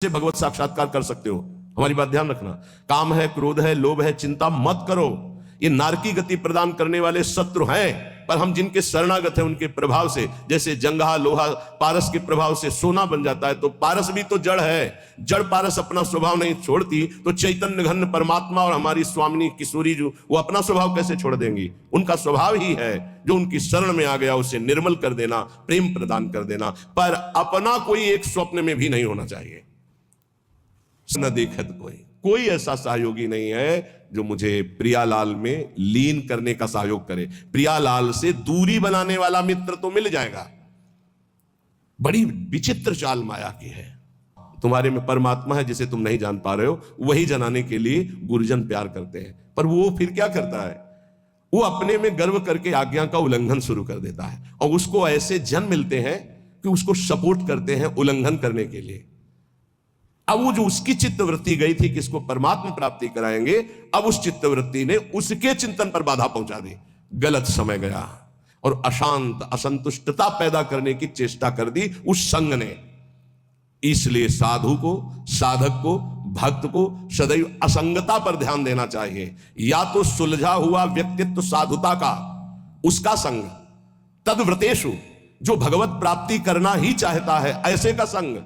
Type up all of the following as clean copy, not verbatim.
से भगवत साक्षात्कार कर सकते हो। हमारी बात ध्यान रखना। काम है, क्रोध है, लोभ है, चिंता मत करो। ये नारकी गति प्रदान करने वाले शत्रु हैं, पर हम जिनके शरणागत हैं उनके प्रभाव से, जैसे जंगहा लोहा पारस के प्रभाव से सोना बन जाता है, तो पारस भी तो जड़ है। जड़ पारस अपना स्वभाव नहीं छोड़ती, तो चैतन्य घन परमात्मा और हमारी स्वामिनी किशोरी जो, वो अपना स्वभाव कैसे छोड़ देंगी? उनका स्वभाव ही है जो उनकी शरण में आ गया उसे निर्मल कर देना, प्रेम प्रदान कर देना। पर अपना कोई एक स्वप्न में भी नहीं होना चाहिए। न देखत कोई ऐसा सहयोगी नहीं है जो मुझे प्रियालाल में लीन करने का सहयोग करे। प्रियालाल से दूरी बनाने वाला मित्र तो मिल जाएगा। बड़ी विचित्र चाल माया की है। तुम्हारे में परमात्मा है जिसे तुम नहीं जान पा रहे हो, वही जनाने के लिए गुरुजन प्यार करते हैं। पर वो फिर क्या करता है? वो अपने में गर्व करके आज्ञा का उल्लंघन शुरू कर देता है, और उसको ऐसे जन मिलते हैं कि उसको सपोर्ट करते हैं उल्लंघन करने के लिए। अब वो जो उसकी चित्तवृत्ति गई थी कि इसको परमात्मा प्राप्ति कराएंगे, अब उस चित्तवृत्ति ने उसके चिंतन पर बाधा पहुंचा दी। गलत समय गया और अशांत असंतुष्टता पैदा करने की चेष्टा कर दी उस संग ने। इसलिए साधु को, साधक को, भक्त को सदैव असंगता पर ध्यान देना चाहिए। या तो सुलझा हुआ व्यक्तित्व साधुता का, उसका संग, तद्व्रतेषु, जो भगवत प्राप्ति करना ही चाहता है ऐसे का संग,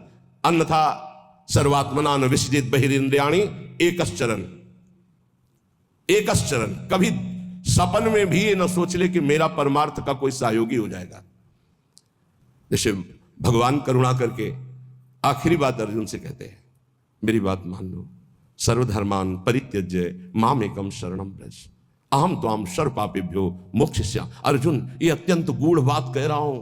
अन्यथा सर्वात्मना न विसजित बहिरिंद्रियाणि एकश्चरण। कभी सपन में भी न सोच ले कि मेरा परमार्थ का कोई सहयोगी हो जाएगा। जैसे भगवान करुणा करके आखिरी बात अर्जुन से कहते हैं, मेरी बात मान लो, सर्वधर्मान परित्यज्य मामेकम शरणम व्रज अहम त्वाम सर्व पापेभ्यो मोक्षयिष्यामि। अर्जुन, ये अत्यंत गूढ़ बात कह रहा हूं,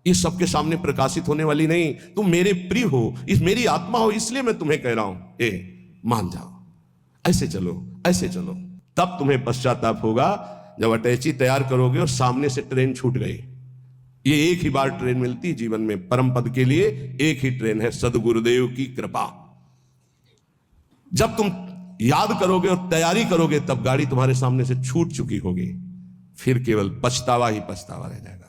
ये सबके सामने प्रकाशित होने वाली नहीं। तुम मेरे प्रिय हो, इस मेरी आत्मा हो, इसलिए मैं तुम्हें कह रहा हूं, मान जाओ, ऐसे चलो, ऐसे चलो। तब तुम्हें पश्चाताप होगा जब अटैची तैयार करोगे और सामने से ट्रेन छूट गई। ये एक ही बार ट्रेन मिलती है जीवन में, परम पद के लिए एक ही ट्रेन है, सदगुरुदेव की कृपा। जब तुम याद करोगे और तैयारी करोगे, तब गाड़ी तुम्हारे सामने से छूट चुकी होगी। फिर केवल पछतावा ही पछतावा रह जाएगा।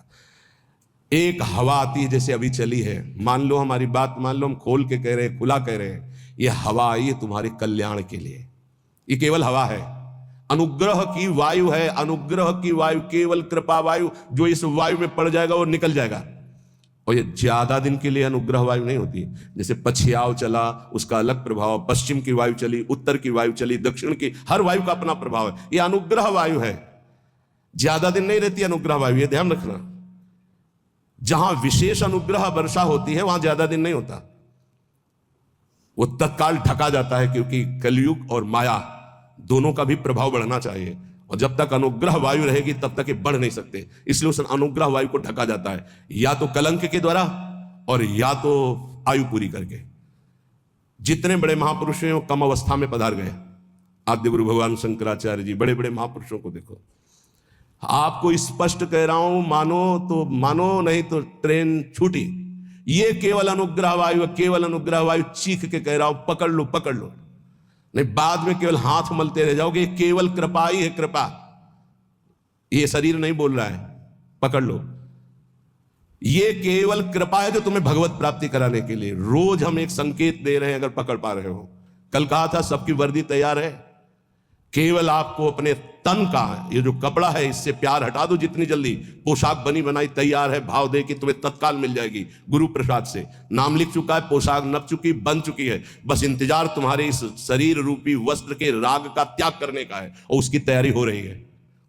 एक हवा आती है, जैसे अभी चली है, मान लो हमारी बात मान लो, हम खोल के कह रहे हैं, खुला कह रहे हैं, ये हवा आई है तुम्हारे कल्याण के लिए। ये केवल हवा है, अनुग्रह की वायु है, अनुग्रह की वायु, केवल कृपा वायु। जो इस वायु में पड़ जाएगा वो निकल जाएगा। और ये ज्यादा दिन के लिए अनुग्रह वायु नहीं होती। जैसे पछियाव चला, उसका अलग प्रभाव, पश्चिम की वायु चली, उत्तर की वायु चली, दक्षिण की, हर वायु का अपना प्रभाव है। ये अनुग्रह वायु है, ज्यादा दिन नहीं रहती अनुग्रह वायु, ये ध्यान रखना। जहां विशेष अनुग्रह वर्षा होती है वहां ज्यादा दिन नहीं होता, वो तत्काल ढका जाता है, क्योंकि कलयुग और माया दोनों का भी प्रभाव बढ़ना चाहिए। और जब तक अनुग्रह वायु रहेगी तब तक ये बढ़ नहीं सकते, इसलिए उस अनुग्रह वायु को ढका जाता है, या तो कलंक के द्वारा और या तो आयु पूरी करके। जितने बड़े महापुरुष हैं वो कम अवस्था में पधार गए। आद्य गुरु भगवान शंकराचार्य जी, बड़े बड़े महापुरुषों को देखो। आपको स्पष्ट कह रहा हूं, मानो तो मानो, नहीं तो ट्रेन छूटी। ये केवल अनुग्रह वायु, केवल अनुग्रह वायु, चीख के कह रहा हूं, पकड़ लो, पकड़ लो, नहीं बाद में केवल हाथ मलते रह जाओगे। केवल कृपा ही है, कृपा। ये शरीर नहीं बोल रहा है, पकड़ लो। ये केवल कृपा है जो तुम्हें भगवत प्राप्ति कराने के लिए। रोज हम एक संकेत दे रहे हैं, अगर पकड़ पा रहे हो। कल कहा था सबकी वर्दी तैयार है, केवल आपको अपने तन का ये जो कपड़ा है इससे प्यार हटा दो जितनी जल्दी। पोशाक बनी बनाई तैयार है, भाव दे कि तुम्हें तत्काल मिल जाएगी गुरु प्रसाद से। नाम लिख चुका है, पोशाक नप चुकी, बन चुकी है, बस इंतजार तुम्हारे इस शरीर रूपी वस्त्र के राग का त्याग करने का है, और उसकी तैयारी हो रही है।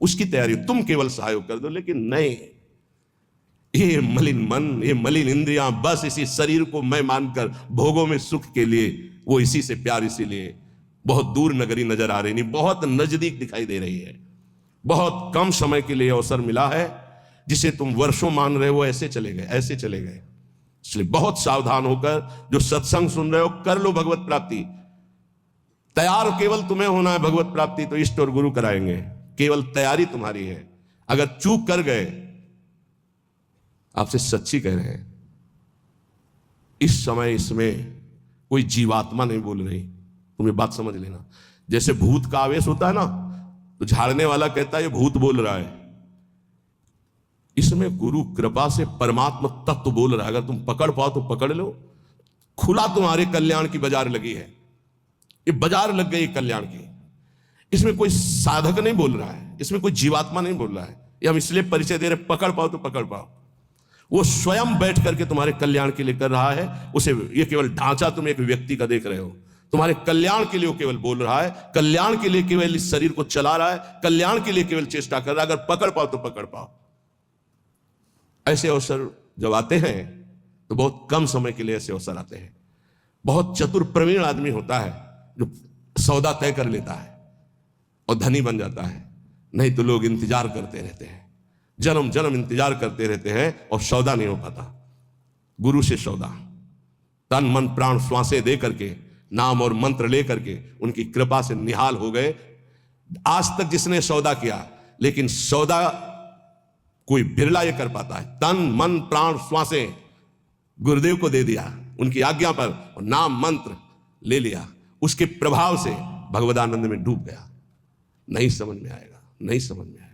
उसकी तैयारी तुम केवल सहयोग कर दो। लेकिन नहीं, ये मलिन मन, ये मलिन इंद्रियां बस इसी शरीर को मैं मानकर भोगों में सुख के लिए, वो इसी से प्यार, इसीलिए बहुत दूर नगरी नजर आ रही नहीं, बहुत नजदीक दिखाई दे रही है। बहुत कम समय के लिए अवसर मिला है, जिसे तुम वर्षों मान रहे हो, ऐसे चले गए, ऐसे चले गए। इसलिए बहुत सावधान होकर जो सत्संग सुन रहे हो, कर लो भगवत प्राप्ति। तैयार केवल तुम्हें होना है भगवत प्राप्ति, तो इष्ट और गुरु कराएंगे, केवल तैयारी तुम्हारी है। अगर चूक कर गए, आपसे सच्ची कह रहे हैं, इस समय इसमें कोई जीवात्मा नहीं बोल रही, तुम्हें बात समझ लेना। जैसे भूत का आवेश होता है ना, तो झाड़ने वाला कहता है ये भूत बोल रहा है, इसमें गुरु कृपा से परमात्मा तत्व बोल रहा है। अगर तुम पकड़ पाओ तो पकड़ लो, खुला तुम्हारे कल्याण की बाजार लगी है, ये बाजार लग गई कल्याण की। इसमें कोई साधक नहीं बोल रहा है, इसमें कोई जीवात्मा नहीं बोल रहा है, ये हम इसलिए परिचय दे रहे, पकड़ पाओ तो पकड़ पाओ। वो स्वयं बैठ करके तुम्हारे कल्याण के लिए कर रहा है। उसे ये केवल ढांचा तुम एक व्यक्ति का देख रहे हो, तुम्हारे कल्याण के लिए वो केवल बोल रहा है, कल्याण के लिए केवल इस शरीर को चला रहा है, कल्याण के लिए केवल चेष्टा कर रहा है। अगर पकड़ पाओ तो पकड़ पाओ। ऐसे अवसर जब आते हैं तो बहुत कम समय के लिए ऐसे अवसर आते हैं। बहुत चतुर प्रवीण आदमी होता है जो सौदा तय कर लेता है और धनी बन जाता है, नहीं तो लोग इंतजार करते रहते हैं, जन्म जन्म इंतजार करते रहते हैं और सौदा नहीं हो पाता। गुरु से सौदा, तन मन प्राण श्वासें दे करके, नाम और मंत्र ले करके उनकी कृपा से निहाल हो गए। आज तक जिसने सौदा किया, लेकिन सौदा कोई बिरला ये कर पाता है। तन मन प्राण श्वासें गुरुदेव को दे दिया उनकी आज्ञा पर, और नाम मंत्र ले लिया, उसके प्रभाव से भगवदानंद में डूब गया। नहीं समझ में आएगा, नहीं समझ में आएगा।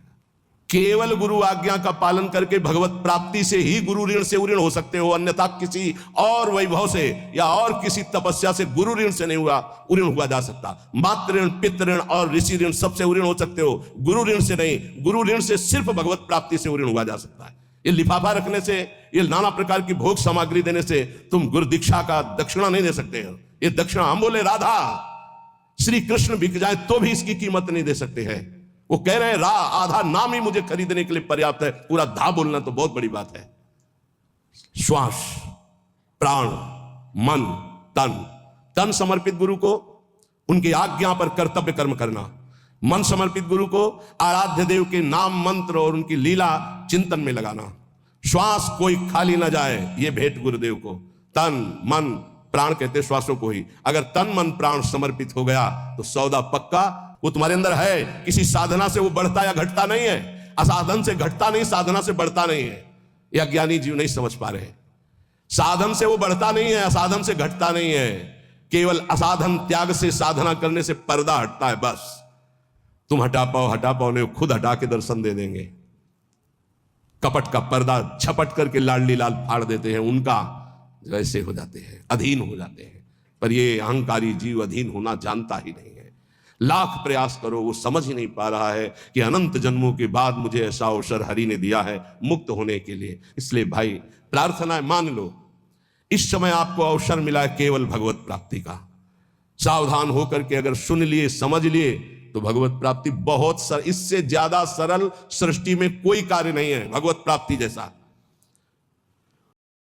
केवल गुरु आज्ञा का पालन करके भगवत प्राप्ति से ही गुरु ऋण से उऋण हो सकते हो, अन्यथा किसी और वैभव से या और किसी तपस्या से गुरु ऋण से नहीं उऋण हुआ जा सकता। मातृ ऋण, पितृ ऋण और ऋषि ऋण सबसे उऋण हो सकते हो, गुरु ऋण से नहीं। गुरु ऋण से सिर्फ भगवत प्राप्ति से उऋण हुआ जा सकता है। ये लिफाफा रखने से, ये नाना प्रकार की भोग सामग्री देने से तुम गुरु दीक्षा का दक्षिणा नहीं दे सकते हो। ये दक्षिणा, हम बोले राधा श्री कृष्ण बिक जाए तो भी इसकी कीमत नहीं दे सकते हैं। वो कह रहे हैं आधा नाम ही मुझे खरीदने के लिए पर्याप्त है, पूरा धा बोलना तो बहुत बड़ी बात है। श्वास, प्राण, मन, तन समर्पित गुरु को उनकी आज्ञा पर कर्तव्य कर्म करना, मन समर्पित गुरु को आराध्य देव के नाम मंत्र और उनकी लीला चिंतन में लगाना। श्वास कोई खाली ना जाए, ये भेंट गुरुदेव को। तन मन प्राण कहते श्वासों को ही। अगर तन मन प्राण समर्पित हो गया तो सौदा पक्का, वो तुम्हारे अंदर है। किसी साधना से वो बढ़ता या घटता नहीं है, असाधन से घटता नहीं, साधना से बढ़ता नहीं है। ये अज्ञानी जीव नहीं समझ पा रहे। साधन से वो बढ़ता नहीं है, असाधन से घटता नहीं है। केवल असाधन त्याग से साधना करने से पर्दा हटता है, बस। तुम हटा पाओ नहीं, खुद हटा के दर्शन दे देंगे। कपट का पर्दा झपट करके लाडली लाल फाड़ देते हैं, उनका वैसे हो जाते हैं, अधीन हो जाते हैं। पर ये अहंकारी जीव अधीन होना जानता ही नहीं है। लाख प्रयास करो, वो समझ ही नहीं पा रहा है कि अनंत जन्मों के बाद मुझे ऐसा अवसर हरि ने दिया है मुक्त होने के लिए। इसलिए भाई प्रार्थना है, मान लो इस समय आपको अवसर मिला है केवल भगवत प्राप्ति का। सावधान होकर के अगर सुन लिए, समझ लिए तो भगवत प्राप्ति बहुत इससे ज्यादा सरल सृष्टि में कोई कार्य नहीं है भगवत प्राप्ति जैसा।